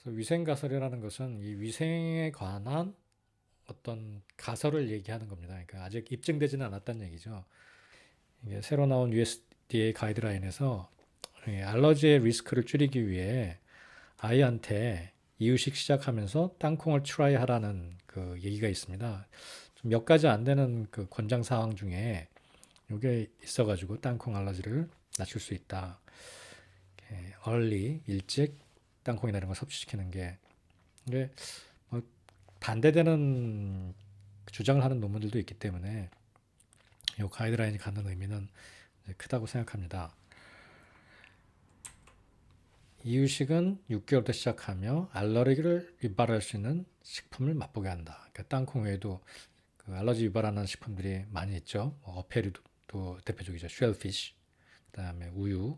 그래서 위생 가설이라는 것은 이 위생에 관한 어떤 가설을 얘기하는 겁니다. 그러니까 아직 입증되지는 않았다는 얘기죠. 이게 새로 나온 USDA 가이드라인에서 알러지의 리스크를 줄이기 위해 아이한테 이유식 시작하면서 땅콩을 트라이 하라는 그 얘기가 있습니다. 좀 몇 가지 안 되는 그 권장 사항 중에 이게 있어가지고 땅콩 알러지를 낮출 수 있다. 일찍 땅콩이나 이런 걸 섭취시키는 게 이게 뭐 반대되는 주장을 하는 논문들도 있기 때문에 이 가이드라인이 갖는 의미는 크다고 생각합니다. 이유식은 6개월부터 시작하며 알러지를 유발할 수 있는 식품을 맛보게 한다. 그러니까 땅콩 외에도 그 알러지 유발하는 식품들이 많이 있죠. 뭐 어패류도 대표적이죠. 쉘피쉬, 그다음에 우유,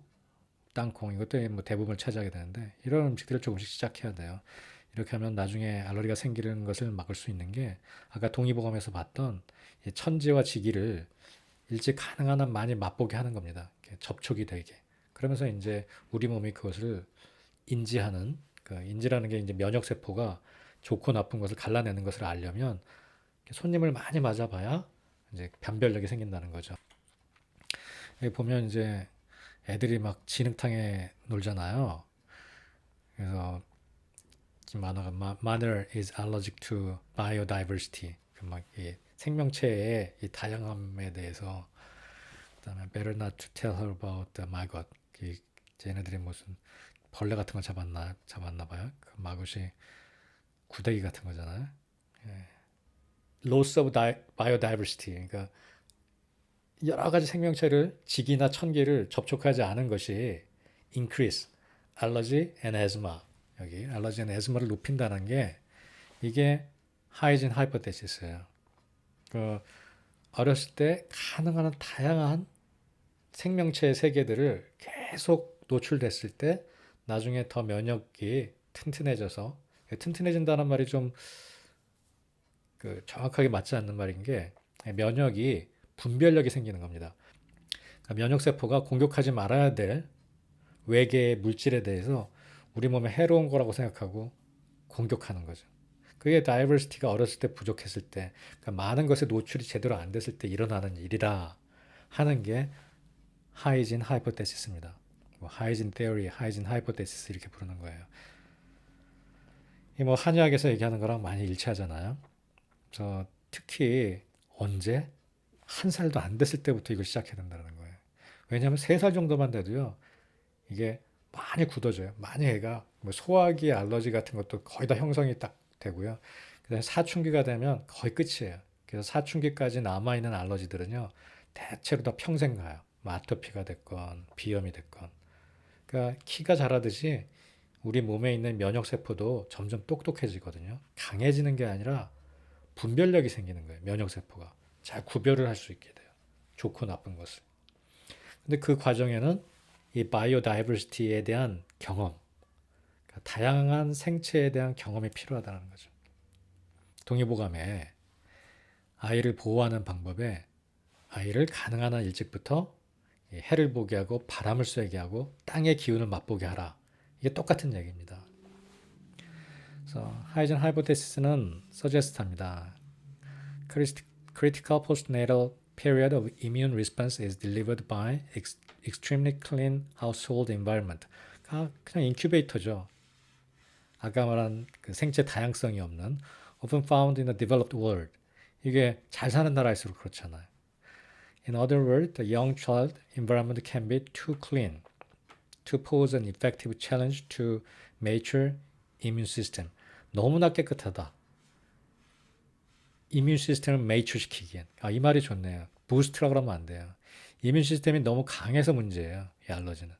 땅콩 이것들이 뭐 대부분을 차지하게 되는데 이런 음식들을 조금씩 시작해야 돼요. 이렇게 하면 나중에 알러지가 생기는 것을 막을 수 있는 게 아까 동의보감에서 봤던 천지와 지기를 일찍 가능한 한 많이 맛보게 하는 겁니다. 접촉이 되게. 그러면서 이제 우리 몸이 그것을 인지하는 그 인지라는 게 이제 면역 세포가 좋고 나쁜 것을 갈라내는 것을 알려면 손님을 많이 맞아봐야 이제 변별력이 생긴다는 거죠. 여기 보면 이제 애들이 막 진흙탕에 놀잖아요. 그래서 만화가 Mother is allergic to biodiversity. 그막이 생명체의 이 다양함에 대해서 그다음에 better not to tell her about the maggot. 쟤네들이 무슨 벌레 같은 걸 잡았나 봐요. 그 마굿이 구데기 같은 거잖아요. Loss of biodiversity. 그러니까 여러 가지 생명체를 직이나 천기를 접촉하지 않은 것이 increase allergy and asthma. 여기 allergy and asthma를 높인다는 게 이게 하이진 하이퍼테시스예요. 그 어렸을 때 가능한 다양한 생명체의 세계들을 계속 노출됐을 때 나중에 더 면역이 튼튼해져서 튼튼해진다는 말이 좀 그 정확하게 맞지 않는 말인 게 면역이 분별력이 생기는 겁니다. 그러니까 면역 세포가 공격하지 말아야 될 외계의 물질에 대해서 우리 몸에 해로운 거라고 생각하고 공격하는 거죠. 그게 다이버시티가 어렸을 때 부족했을 때, 그러니까 많은 것에 노출이 제대로 안 됐을 때 일어나는 일이라 하는 게 하이진 하이포테시스입니다. 뭐 하이진 테오리, 하이진 하이포테시스 이렇게 부르는 거예요. 이 뭐 한의학에서 얘기하는 거랑 많이 일치하잖아요. 저 특히 언제 한 살도 안 됐을 때부터 이걸 시작해야 된다는 거예요. 왜냐하면 3살 정도만 돼도요, 이게 많이 굳어져요. 많이 애가 뭐 소화기 알러지 같은 것도 거의 다 형성이 딱 되고요. 그다음에 사춘기가 되면 거의 끝이에요. 그래서 사춘기까지 남아있는 알러지들은요, 대체로 다 평생 가요. 뭐 아토피가 됐건 비염이 됐건. 그러니까 키가 자라듯이 우리 몸에 있는 면역 세포도 점점 똑똑해지거든요. 강해지는 게 아니라 분별력이 생기는 거예요. 면역 세포가 잘 구별을 할 수 있게 돼요. 좋고 나쁜 것을. 근데 그 과정에는 이 바이오다이버시티에 대한 경험, 그러니까 다양한 생체에 대한 경험이 필요하다는 거죠. 동의보감에 아이를 보호하는 방법에 아이를 가능한 한 일찍부터 해를 보게 하고 바람을 쐬게 하고 땅의 기운을 맛보게 하라. 이게 똑같은 얘기입니다. 그래서 하이젠 하이포테시스는 서제스트합니다. Critical postnatal period of immune response is delivered by extremely clean household environment. 그냥 인큐베이터죠. 아까 말한 그 생체 다양성이 없는 often found in the developed world. 이게 잘 사는 나라일수록 그렇잖아요. In other words, the young child environment can be too clean to pose an effective challenge to mature immune system. 너무나 깨끗하다. 이뮨 시스템을 메이처시키기엔. 이 말이 좋네요. 부스트라 그러면 안 돼요. 이뮨 시스템이 너무 강해서 문제예요. 이 알러지는.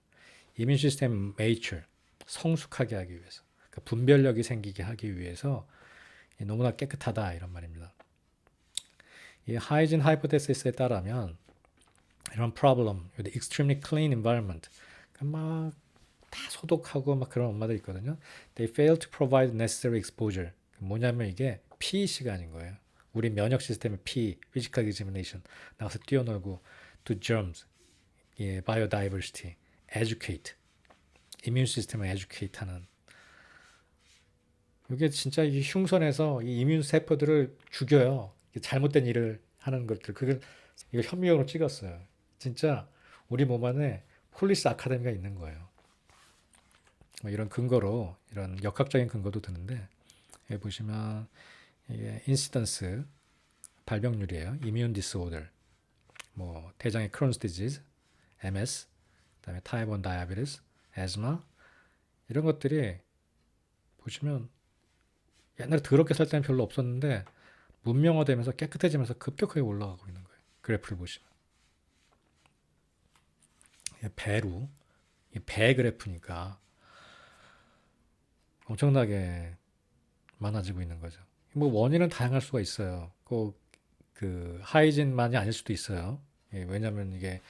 이뮨 시스템 메이처, 성숙하게 하기 위해서. 그러니까 분별력이 생기게 하기 위해서 너무나 깨끗하다 이런 말입니다. 이 하이진 하이포테시스에 따르면 이런 problem, extremely clean environment, 막 다 소독하고 막 그런 엄마들 있거든요. They fail to provide necessary exposure. 뭐냐면 이게 P 시간인 거예요. 우리 면역 시스템의 P, physical examination, 나가서 뛰어놀고, to germs, 예, biodiversity, educate, immune 시스템을 educate 하는 이게 진짜 이 흉선에서 이 이뮨 세포들을 죽여요. 잘못된 일을 하는 것들. 그걸 이거 현미경으로 찍었어요. 진짜 우리 몸 안에 폴리스 아카데미가 있는 거예요. 뭐 이런 근거로 이런 역학적인 근거도 드는데 여기 보시면 이게 인시던스 발병률이에요. 이뮨 디스오더, 뭐 대장의 크론스 디지즈, MS, 그다음에 타입 1 다이아베티스, 에스마 이런 것들이 보시면 옛날에 더럽게 살 때는 별로 없었는데 문명화되면서 깨끗해지면서 급격하게 올라가고 있는 거예요. 그래프를 보시면 배로 배 그래프니까 엄청나게 많아지고 있는 거죠. 뭐 원인은 다양할 수가 있어요. 꼭 그 하이진만이 아닐 수도 있어요. 왜냐하면 이게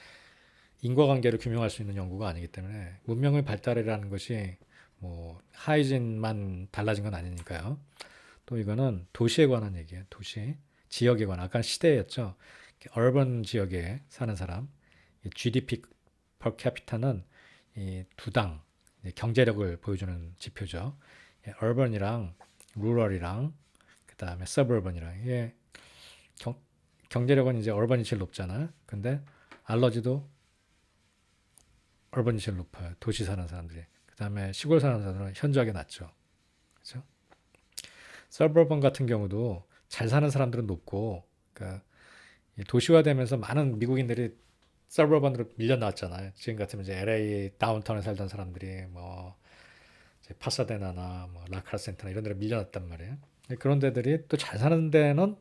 인과관계를 규명할 수 있는 연구가 아니기 때문에 문명의 발달이라는 것이 뭐 하이진만 달라진 건 아니니까요. 또 이거는 도시에 관한 얘기예요. 도시, 지역에 관한. 아까 시대였죠. 얼번 지역에 사는 사람, GDP per capita는 이 두 당 경제력을 보여주는 지표죠. 얼번이랑 루럴이랑 그다음에 서버번이랑 이게 경제력은 이제 얼번이 제일 높잖아요. 근데 알러지도 얼번이 제일 높아요. 도시 사는 사람들이. 그다음에 시골 사는 사람들은 현저하게 낮죠. 그렇죠? 서버번 같은 경우도 잘 사는 사람들은 높고, 그러니까 도시화되면서 많은 미국인들이 서버번으로 밀려 나왔잖아요. 지금 같으면 이제 LA 다운타운에 살던 사람들이 뭐 파사데나나 뭐 라크라 센터나 이런 데로 밀려났단 말이에요. 그런 데들이 또 잘 사는 데는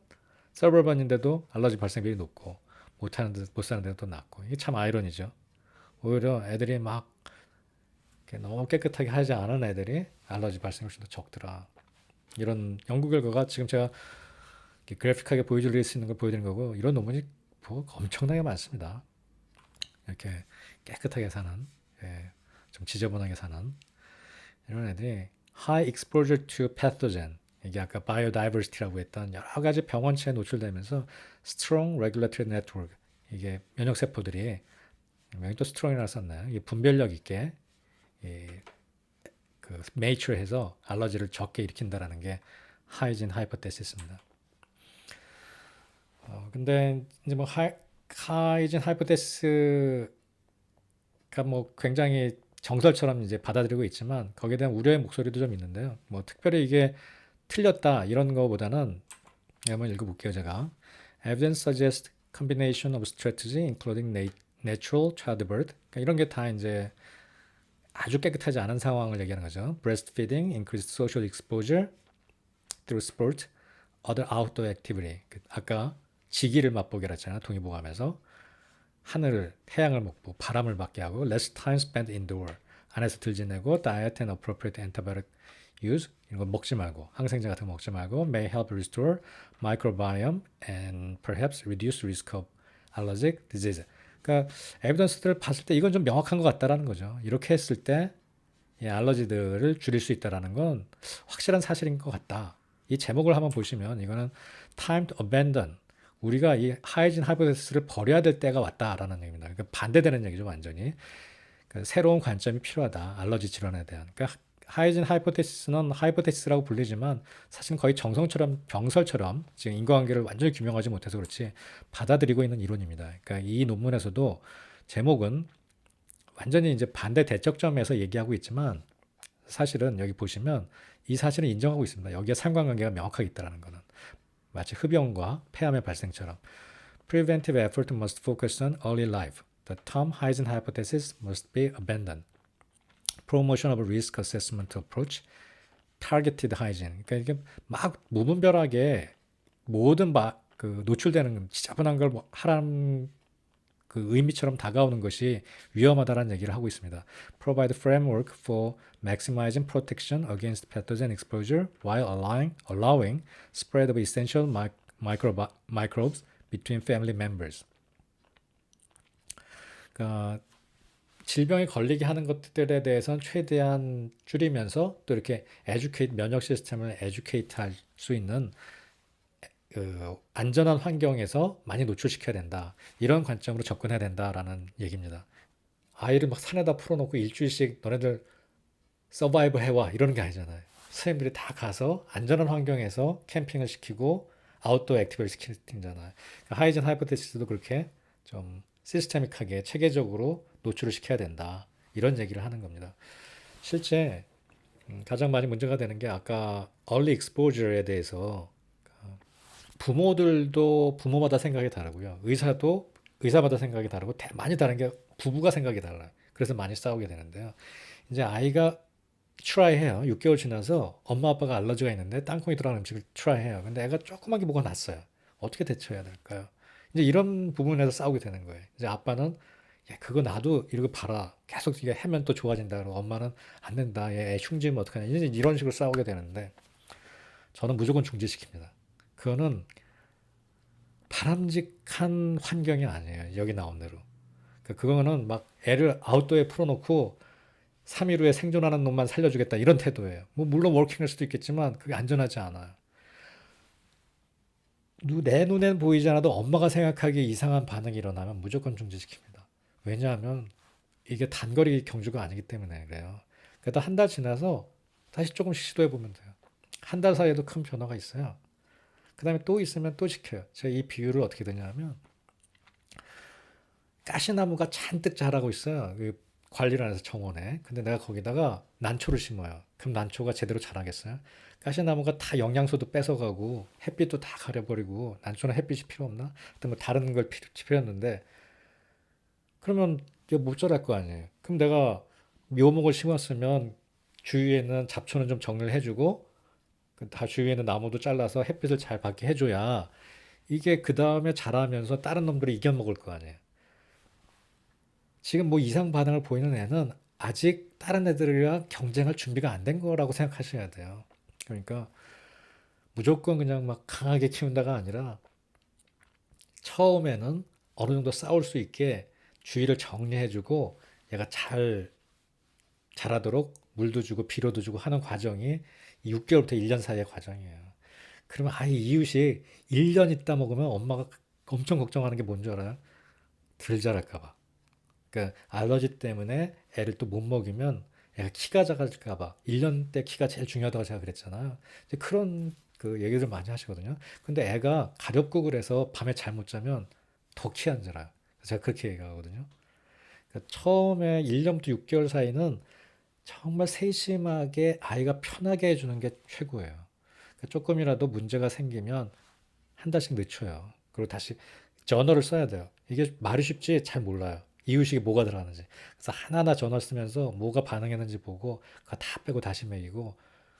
서버번인데도 알러지 발생률이 높고 못 사는 데는 또 낮고 이게 참 아이러니죠. 오히려 애들이 막 너무 깨끗하게 하지 않은 애들이 알러지 발생률이 더 적더라. 이런 연구 결과가 지금 제가 그래픽하게 보여드릴 수 있는 걸 보여드리는 거고 이런 논문이 뭐 엄청나게 많습니다. 이렇게 깨끗하게 사는, 좀 지저분하게 사는 이런 애들이 high exposure to pathogen, 이게 아까 biodiversity라고 했던 여러 가지 병원체에 노출되면서 strong regulatory network, 이게 면역세포들이 여기 또 strong이라고 썼나요? 이게 분별력 있게 그 nature해서 알러지를 적게 일으킨다라는 게 하이진 하이퍼테시스입니다. 근데 이제 뭐 하이진 하이퍼테시스가 뭐 굉장히 정설처럼 이제 받아들이고 있지만 거기에 대한 우려의 목소리도 좀 있는데요. 뭐 특별히 이게 틀렸다 이런 거보다는 한번 읽어볼게요 제가. Evidence suggests combination of strategy including natural childbirth. 그러니까 이런 게 다 이제 아주 깨끗하지 않은 상황을 얘기하는 거죠. Breastfeeding, increased social exposure through sport, other outdoor activity. 아까 지기를 맛보게 했잖아요. 동의보감에서. 하늘을, 태양을 먹고 바람을 맞게 하고 less time spent indoor. 안에서 들 지내고 diet and appropriate antibiotic use. 이런 거 먹지 말고 항생제 같은 거 먹지 말고 may help restore microbiome and perhaps reduce risk of allergic disease. 그러니까 에비던스들을 봤을 때 이건 좀 명확한 것 같다라는 거죠. 이렇게 했을 때 알러지들을 줄일 수 있다라는 건 확실한 사실인 것 같다. 이 제목을 한번 보시면 이거는 time to abandon, 우리가 이 하이진 하이포테시스를 버려야 될 때가 왔다라는 얘기입니다. 그러니까 반대되는 얘기죠, 완전히. 그러니까 새로운 관점이 필요하다. 알러지 질환에 대한. 그러니까 하이진 하이포테시스는 하이포테시스라고 불리지만 사실은 거의 정성처럼 병설처럼 지금 인과관계를 완전히 규명하지 못해서 그렇지 받아들이고 있는 이론입니다. 그러니까 이 논문에서도 제목은 완전히 이제 반대 대척점에서 얘기하고 있지만 사실은 여기 보시면 이 사실을 인정하고 있습니다. 여기에 상관관계가 명확하게 있다는 거는 마치 흡연과 폐암의 발생처럼 preventive effort must focus on early life. The Tom Hyzen hypothesis must be abandoned. Promotion of risk assessment approach, targeted hygiene. 그러니까 이게 막 무분별하게 모든 그 노출되는 지저분한 걸 하라는 그 의미처럼 다가오는 것이 위험하다는 얘기를 하고 있습니다. Provide framework for maximizing protection against pathogen exposure while allowing spread of essential microbes between family members. 그러니까 질병에 걸리게 하는 것들에 대해서는 최대한 줄이면서 또 이렇게 면역 시스템을 에듀케이트 할 수 있는 그 안전한 환경에서 많이 노출시켜야 된다. 이런 관점으로 접근해야 된다라는 얘기입니다. 아이를 막 산에다 풀어놓고 일주일씩 너네들 서바이브 해와 이러는 게 아니잖아요. 선생님들이 다 가서 안전한 환경에서 캠핑을 시키고 아웃도어 액티비티를 시키잖아요. 하이젠 하이포테시스도 그렇게 좀 시스테믹하게 체계적으로 노출을 시켜야 된다. 이런 얘기를 하는 겁니다. 실제 가장 많이 문제가 되는 게 아까 early exposure에 대해서 부모들도 부모마다 생각이 다르고요. 의사도 의사마다 생각이 다르고 많이 다른 게 부부가 생각이 달라요. 그래서 많이 싸우게 되는데요. 이제 아이가 트라이해요. 6개월 지나서 엄마 아빠가 알러지가 있는데 땅콩이 들어간 음식을 트라이해요. 근데 애가 조그맣게 뭐가 났어요. 어떻게 대처해야 될까요? 이제 이런 부분에서 싸우게 되는 거예요. 이제 아빠는 야, 그거 나도 이러고 봐라. 계속 이게 하면 또 좋아진다. 그러고 엄마는 안 된다. 얘 흉지면 어떡하냐. 이제 이런 식으로 싸우게 되는데 저는 무조건 중지시킵니다. 그거는 바람직한 환경이 아니에요. 여기 나온 대로. 그거는 막 애를 아웃도어에 풀어놓고 3일 후에 생존하는 놈만 살려주겠다 이런 태도예요. 뭐 물론 워킹할 수도 있겠지만 그게 안전하지 않아요. 내 눈엔 보이지 않아도 엄마가 생각하기에 이상한 반응이 일어나면 무조건 중지시킵니다. 왜냐하면 이게 단거리 경주가 아니기 때문에 그래요. 그래도 한 달 지나서 다시 조금씩 시도해 보면 돼요. 한 달 사이에도 큰 변화가 있어요. 그 다음에 또 있으면 또 시켜요. 제가 이 비유를 어떻게 드냐면 가시나무가 잔뜩 자라고 있어요. 그 관리를 안 해서 정원에. 근데 내가 거기다가 난초를 심어요. 그럼 난초가 제대로 자라겠어요? 가시나무가 다 영양소도 뺏어가고 햇빛도 다 가려버리고 난초는 햇빛이 필요 없나? 하여튼 뭐 다른 걸 필요했는데 그러면 이게 못 자랄 거 아니에요. 그럼 내가 묘목을 심었으면 주위에는 잡초는 좀 정리를 해주고 다 주위에는 나무도 잘라서 햇빛을 잘 받게 해줘야 이게 그 다음에 자라면서 다른 놈들이 이겨먹을 거 아니에요. 지금 뭐 이상 반응을 보이는 애는 아직 다른 애들이랑 경쟁할 준비가 안 된 거라고 생각하셔야 돼요. 그러니까 무조건 그냥 막 강하게 키운다가 아니라 처음에는 어느 정도 싸울 수 있게 주위를 정리해주고 얘가 잘 자라도록 물도 주고 비료도 주고 하는 과정이 6개월부터 1년 사이의 과정이에요. 그러면 아예 이웃이 1년 있다 먹으면 엄마가 엄청 걱정하는 게 뭔지 알아요? 덜 자랄까 봐. 그러니까 알러지 때문에 애를 또 못 먹이면 애가 키가 작아질까 봐. 1년 때 키가 제일 중요하다고 제가 그랬잖아요. 이제 그런 그 얘기를 많이 하시거든요. 근데 애가 가렵고 그래서 밤에 잘 못 자면 더 키 안 자라요. 제가 그렇게 얘기하거든요. 그러니까 처음에 1년부터 6개월 사이는 정말 세심하게 아이가 편하게 해주는 게 최고예요. 그러니까 조금이라도 문제가 생기면 한 달씩 늦춰요. 그리고 다시 저널을 써야 돼요. 이게 말이 쉽지 잘 몰라요. 이유식이 뭐가 들어가는지. 그래서 하나하나 저널 쓰면서 뭐가 반응했는지 보고 그거 다 빼고 다시 매기고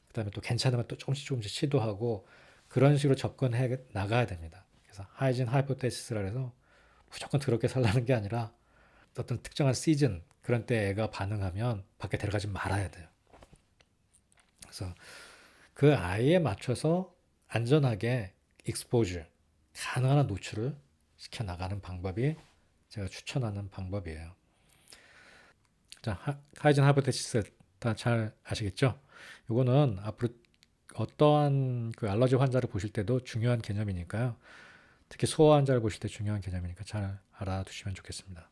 그다음에 또 괜찮으면 또 조금씩 조금씩 시도하고 그런 식으로 접근해 나가야 됩니다. 그래서 하이진 하이포테시스라 해서 무조건 더럽게 살라는 게 아니라 어떤 특정한 시즌 그런 때 애가 반응하면 밖에 데려가지 말아야 돼요. 그래서 그 아이에 맞춰서 안전하게 익스포즈 가능한 한 노출을 시켜 나가는 방법이 제가 추천하는 방법이에요. 자, 하이젠 하이포테시스 다 잘 아시겠죠? 이거는 앞으로 어떠한 그 알러지 환자를 보실 때도 중요한 개념이니까요. 특히 소아 환자를 보실 때 중요한 개념이니까 잘 알아두시면 좋겠습니다.